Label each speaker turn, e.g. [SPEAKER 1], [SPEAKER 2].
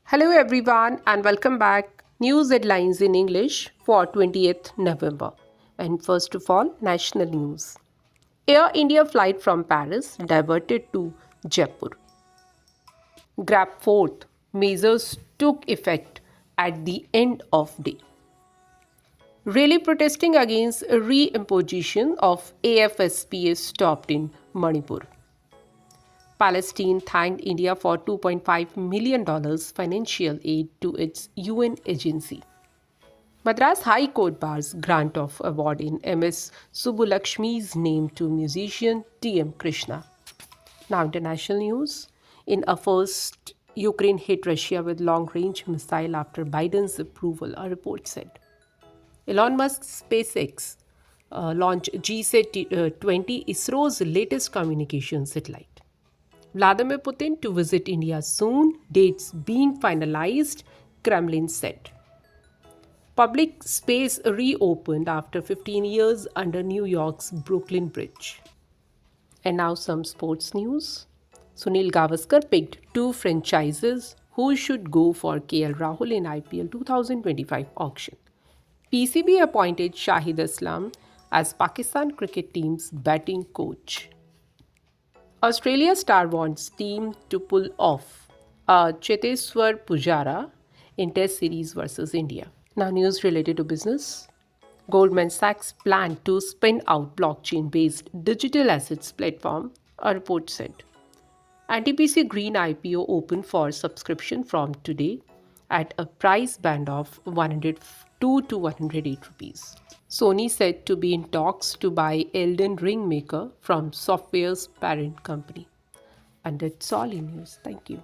[SPEAKER 1] Hello everyone and welcome back. News headlines in English for 20th November. And first of all, national news. Air India flight from Paris diverted to Jaipur. Grab fourth. Measures took effect at the end of day. Rally protesting against re-imposition of AFSPA stopped in Manipur. Palestine thanked India for $2.5 million financial aid to its UN agency. Madras High Court bars grant of award in MS Subbulakshmi's name to musician T.M. Krishna. Now international news. In a first, Ukraine hit Russia with long-range missile after Biden's approval, a report said. Elon Musk's SpaceX launched GSAT-20, ISRO's latest communication satellite. Vladimir Putin to visit India soon, dates being finalized, Kremlin said. Public space reopened after 15 years under New York's Brooklyn Bridge. And now some sports news. Sunil Gavaskar picked two franchises who should go for KL Rahul in IPL 2025 auction. PCB appointed Shahid Aslam as Pakistan cricket team's batting coach. Australia star wants team to pull off Cheteshwar Pujara in Test series versus India. Now, news related to business. Goldman Sachs plan to spin out blockchain-based digital assets platform, a report said. NTPC Green IPO open for subscription from today at a price band of 102 to 108 rupees. Sony said to be in talks to buy Elden Ring maker from Software's parent company. And that's all in news. Thank you.